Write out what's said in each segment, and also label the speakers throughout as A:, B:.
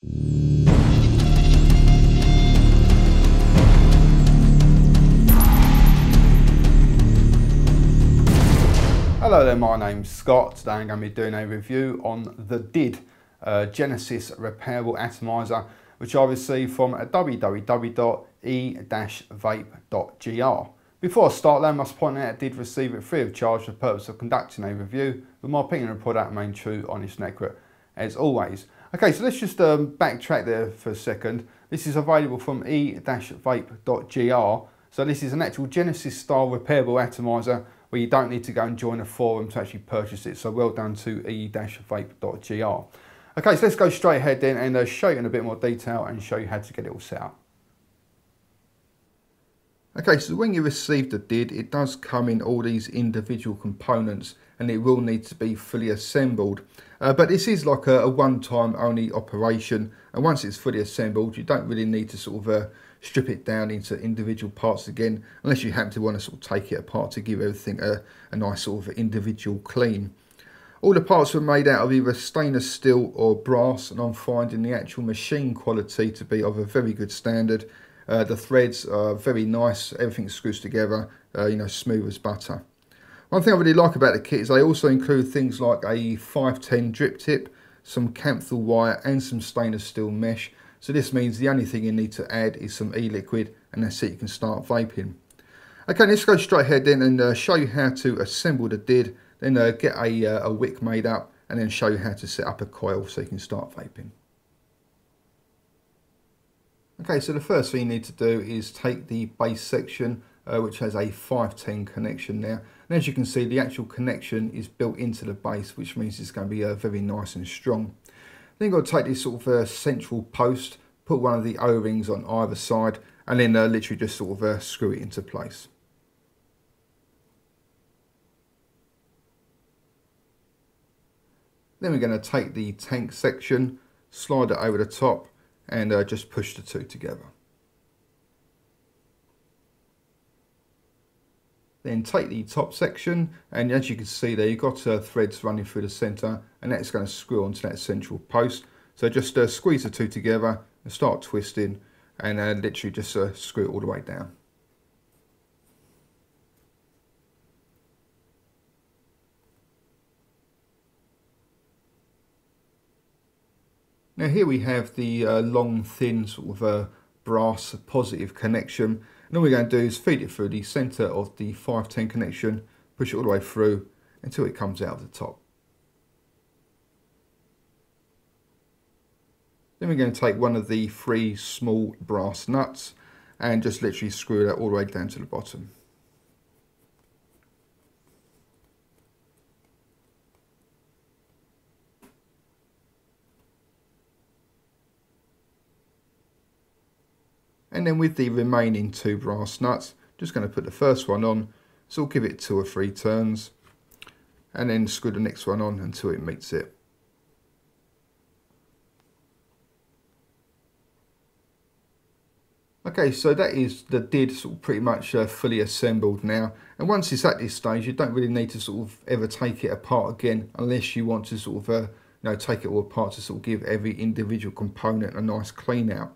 A: Hello there, my name's Scott. Today I'm going to be doing a review on the DID Genesis Repairable Atomiser, which I received from www.e-vape.gr. Before I start though, I must point out I did receive it free of charge for the purpose of conducting a review, but my opinion of the product remained true, honest and accurate as always. Okay, so let's just backtrack there for a second. This is available from e-vape.gr. So this is an actual Genesis style repairable atomiser where you don't need to go and join a forum to actually purchase it. So well done to e-vape.gr. Okay, so let's go straight ahead then and show you in a bit more detail and show you how to get it all set up. Okay, so when you receive the DID, it does come in all these individual components and it will need to be fully assembled. But this is like a one-time only operation, and once it's fully assembled, you don't really need to sort of strip it down into individual parts again, unless you happen to want to sort of take it apart to give everything a nice sort of individual clean. All the parts were made out of either stainless steel or brass, and I'm finding the actual machine quality to be of a very good standard. The threads are very nice, everything screws together, you know, smooth as butter. One thing I really like about the kit is they also include things like a 510 drip tip, some camphor wire and some stainless steel mesh. So this means the only thing you need to add is some e-liquid, and that's it, you can start vaping. Okay, let's go straight ahead then and show you how to assemble the DID, then get a wick made up, and then show you how to set up a coil so you can start vaping. Okay, so the first thing you need to do is take the base section, which has a 510 connection there. And as you can see, the actual connection is built into the base, which means it's going to be very nice and strong. Then you've got to take this sort of central post, put one of the O-rings on either side, and then literally just sort of screw it into place. Then we're going to take the tank section, slide it over the top, and just push the two together. Then take the top section, and as you can see there, you've got threads running through the centre, and that's going to screw onto that central post. So just squeeze the two together and start twisting, and literally just screw it all the way down. Now here we have the long, thin sort of brass positive connection. And all we're going to do is feed it through the centre of the 510 connection, push it all the way through until it comes out of the top. Then we're going to take one of the 3 small brass nuts and just literally screw that all the way down to the bottom. And then with the remaining 2 brass nuts, just going to put the first one on, so we'll give it 2 or 3 turns, and then screw the next one on until it meets it. Okay, so that is the DID sort of pretty much fully assembled now, and once it's at this stage, you don't really need to sort of ever take it apart again, unless you want to sort of you know, take it all apart to sort of give every individual component a nice clean out.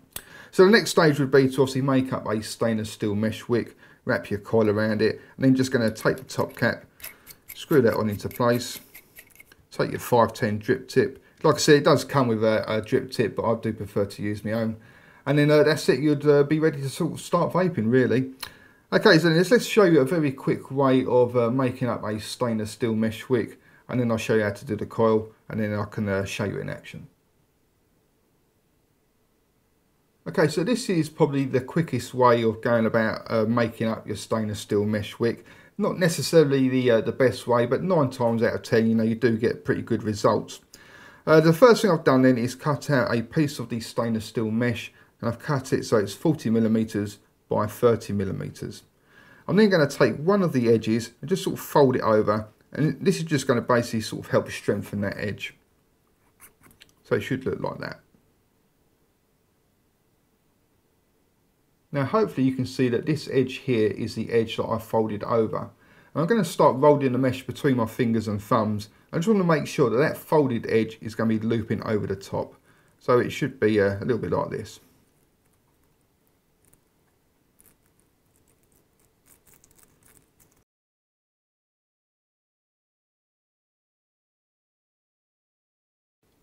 A: So the next stage would be to obviously make up a stainless steel mesh wick, wrap your coil around it, and then just going to take the top cap, screw that on into place, take your 510 drip tip. Like I said, it does come with a drip tip, but I do prefer to use my own. And then that's it, you'd be ready to sort of start vaping really. Okay, so let's show you a very quick way of making up a stainless steel mesh wick, and then I'll show you how to do the coil, and then I can show you in action. Okay, so this is probably the quickest way of going about making up your stainless steel mesh wick. Not necessarily the best way, but 9 times out of 10, you know, you do get pretty good results. The first thing I've done then is cut out a piece of the stainless steel mesh, and I've cut it so it's 40mm by 30mm. I'm then going to take one of the edges and just sort of fold it over, and this is just going to basically sort of help strengthen that edge. So it should look like that. Now hopefully you can see that this edge here is the edge that I folded over. And I'm going to start rolling the mesh between my fingers and thumbs. I just want to make sure that that folded edge is going to be looping over the top. So it should be a little bit like this.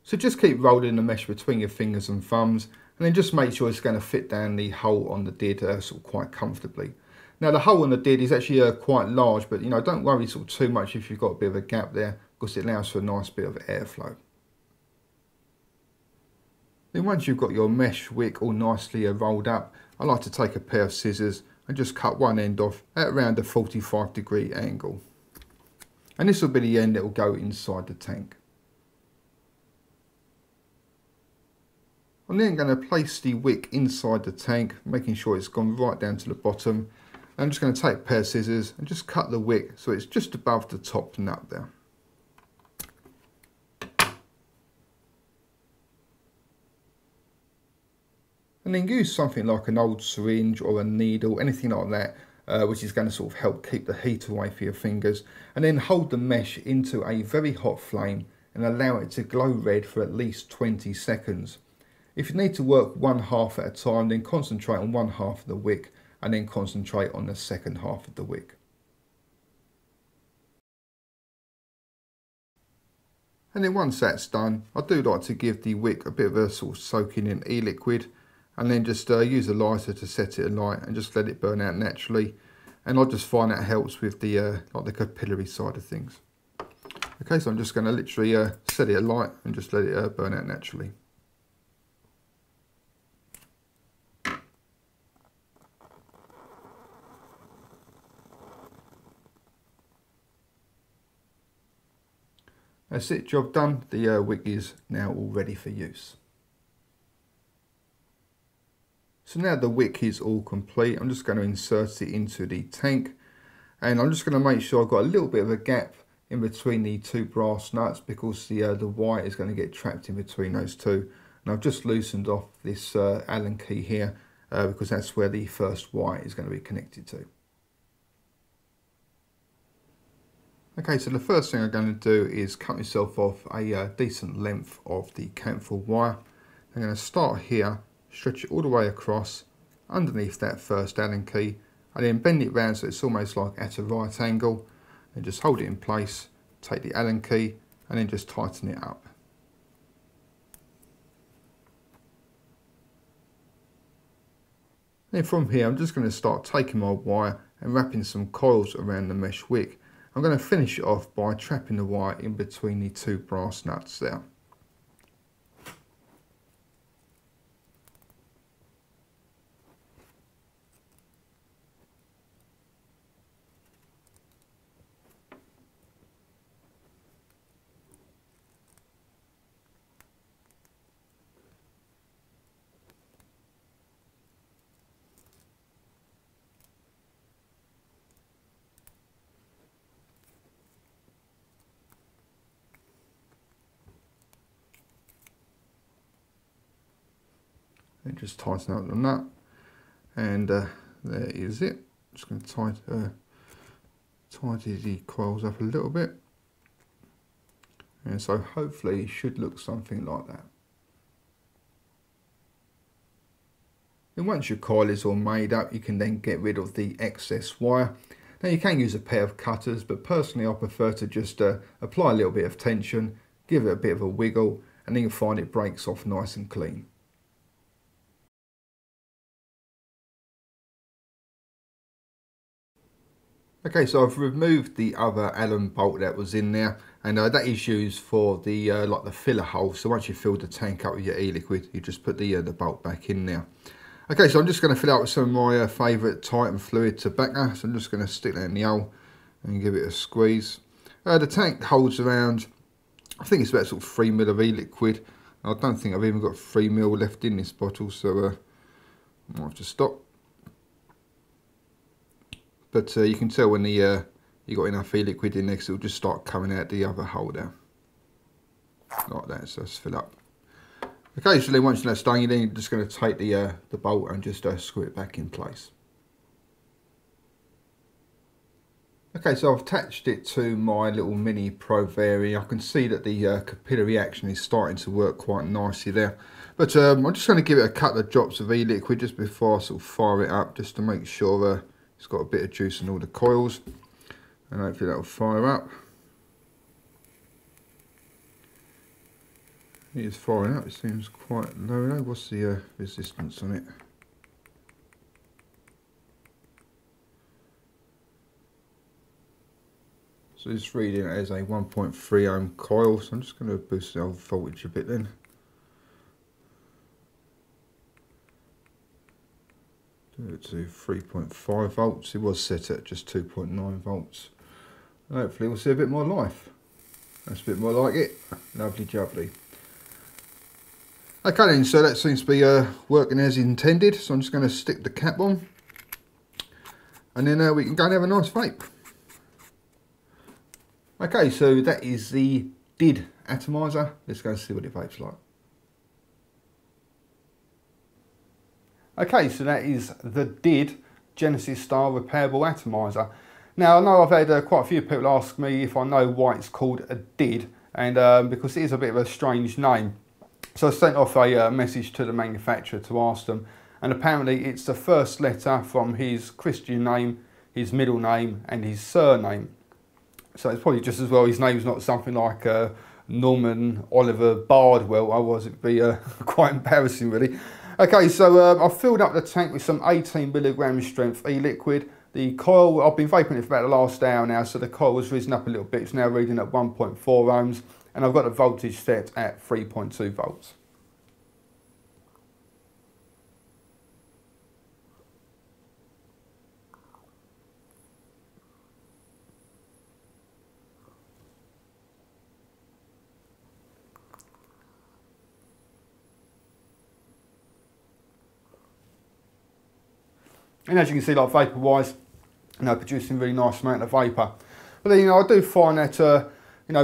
A: So just keep rolling the mesh between your fingers and thumbs, and then just make sure it's going to fit down the hole on the did sort of quite comfortably. Now the hole on the did is actually quite large, but don't worry sort of too much if you've got a bit of a gap there, because it allows for a nice bit of airflow. Then once you've got your mesh wick all nicely rolled up, I like to take a pair of scissors and just cut one end off at around a 45-degree angle. And this will be the end that will go inside the tank. I'm then going to place the wick inside the tank, making sure it's gone right down to the bottom. I'm just going to take a pair of scissors and just cut the wick so it's just above the top nut there. And then use something like an old syringe or a needle, anything like that, which is going to sort of help keep the heat away from your fingers. And then hold the mesh into a very hot flame and allow it to glow red for at least 20 seconds. If you need to work one half at a time, then concentrate on one half of the wick and then concentrate on the second half of the wick. And then once that's done, I do like to give the wick a bit of a sort of soaking in e-liquid, and then just use a lighter to set it alight and just let it burn out naturally. And I just find that helps with the like the capillary side of things. Okay, so I'm just going to literally set it alight and just let it burn out naturally. That's it, job done. The wick is now all ready for use. So now the wick is all complete, I'm just going to insert it into the tank, and I'm just going to make sure I've got a little bit of a gap in between the two brass nuts, because the wire is going to get trapped in between those two. And I've just loosened off this Allen key here because that's where the first wire is going to be connected to. Okay, so the first thing I'm going to do is cut myself off a decent length of the camphor wire. I'm going to start here, stretch it all the way across underneath that first Allen key, and then bend it round so it's almost like at a right angle, and just hold it in place, take the Allen key and then just tighten it up. Then from here I'm just going to start taking my wire and wrapping some coils around the mesh wick. I'm going to finish it off by trapping the wire in between the two brass nuts there. And just tighten up the nut, and there is it. Just going to tidy the coils up a little bit, and so hopefully it should look something like that. And once your coil is all made up, you can then get rid of the excess wire. Now you can use a pair of cutters, but personally I prefer to just apply a little bit of tension, give it a bit of a wiggle, and then you'll find it breaks off nice and clean. Okay, so I've removed the other Allen bolt that was in there, and that is used for the like the filler hole. So once you fill the tank up with your e-liquid, you just put the bolt back in there. Okay, so I'm just going to fill out with some of my favourite Titan fluid tobacco. So I'm just going to stick that in the hole and give it a squeeze. The tank holds around, I think it's about sort of 3 ml of e-liquid. I don't think I've even got 3 ml left in this bottle, so I might have to stop. But you can tell when you got enough e-liquid in there, because it'll just start coming out the other hole there. Like that, so let's fill up. Okay, so then once that's done, you're then just going to take the bolt and just screw it back in place. Okay, so I've attached it to my little mini probe area. I can see that the capillary action is starting to work quite nicely there. But I'm just going to give it a couple of drops of e-liquid just before I sort of fire it up, just to make sure it's got a bit of juice in all the coils. And hopefully that will fire up. It is firing up, it seems quite low though. What's the resistance on it? So it's reading it as a 1.3 ohm coil, so I'm just going to boost the voltage a bit then. Do it to 3.5 volts, it was set at just 2.9 volts. Hopefully we'll see a bit more life. That's a bit more like it. Lovely jubbly. Okay then, so that seems to be working as intended, so I'm just going to stick the cap on. And then we can go and have a nice vape. Okay, so that is the DID atomizer. Let's go and see what it vapes like. Okay, so that is the DID Genesis style repairable atomizer. Now I know I've had quite a few people ask me if I know why it's called a DID, and because it is a bit of a strange name. So I sent off a message to the manufacturer to ask them, and apparently it's the first letter from his Christian name, his middle name and his surname. So it's probably just as well his name's not something like Norman Oliver Bardwell, otherwise it'd be quite embarrassing really. Okay, so I've filled up the tank with some 18mg strength e-liquid. The coil, I've been vaping it for about the last hour now, so the coil has risen up a little bit. It's now reading at 1.4 ohms, and I've got the voltage set at 3.2 volts. And as you can see, like vapor wise, producing a really nice amount of vapor. But then, I do find that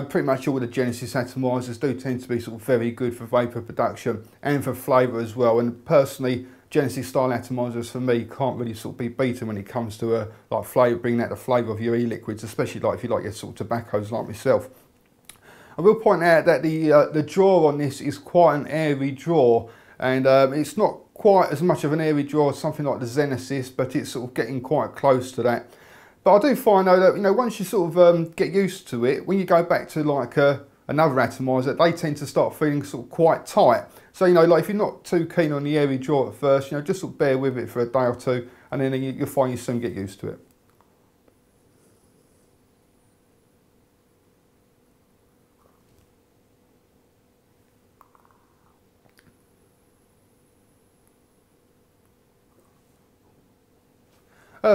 A: pretty much all the Genesis atomizers do tend to be sort of very good for vapor production and for flavour as well. And personally, Genesis style atomizers for me can't really sort of be beaten when it comes to like flavour, bringing out the flavour of your e-liquids, especially like if you like your sort of tobaccos like myself. I will point out that the draw on this is quite an airy draw, and it's not quite as much of an airy draw as something like the Genesis, but it's sort of getting quite close to that. But I do find though that once you sort of get used to it, when you go back to like another atomizer, they tend to start feeling sort of quite tight. So like if you're not too keen on the airy draw at first, just sort of bear with it for a day or two, and then you'll find you soon get used to it.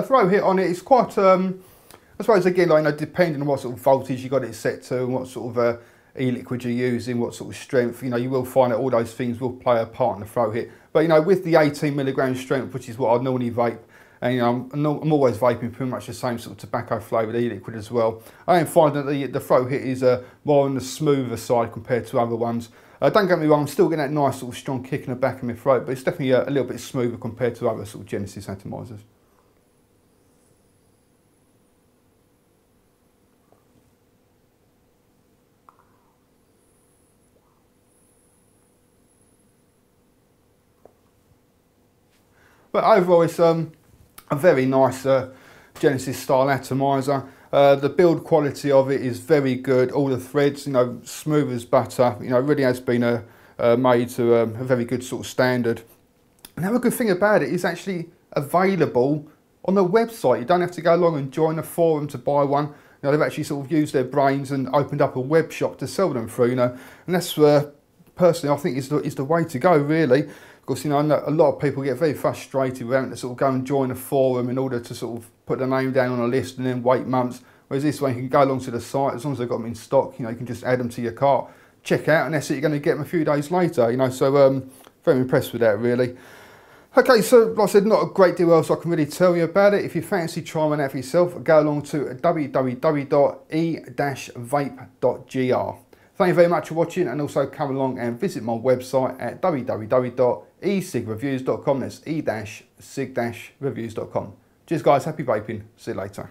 A: Throw hit on it is quite, I suppose again, like, depending on what sort of voltage you got it set to and what sort of e-liquid you're using, what sort of strength, you will find that all those things will play a part in the throw hit. But with the 18mg strength, which is what I normally vape, and I'm always vaping pretty much the same sort of tobacco flavoured e-liquid as well, I am finding that the throw hit is more on the smoother side compared to other ones. Don't get me wrong, I'm still getting that nice sort of strong kick in the back of my throat, but it's definitely a little bit smoother compared to other sort of Genesis atomizers. But overall, it's a very nice Genesis style atomizer. The build quality of it is very good. All the threads, smooth as butter. It really has been made to a very good sort of standard. And the other good thing about it is actually available on the website. You don't have to go along and join a forum to buy one. They've actually sort of used their brains and opened up a web shop to sell them through. And that's personally, I think is the way to go, really. Because I know a lot of people get very frustrated with having to sort of go and join a forum in order to sort of put their name down on a list and then wait months. Whereas this way you can go along to the site, as long as they've got them in stock, you can just add them to your cart, check out, and that's it, you're going to get them a few days later, so very impressed with that, really. Okay, so like I said, not a great deal else I can really tell you about it. If you fancy trying one out for yourself, go along to www.e-vape.gr. Thank you very much for watching, and also come along and visit my website at www.e-cig-reviews.com. That's e-cig-reviews.com. Cheers guys, happy vaping, see you later.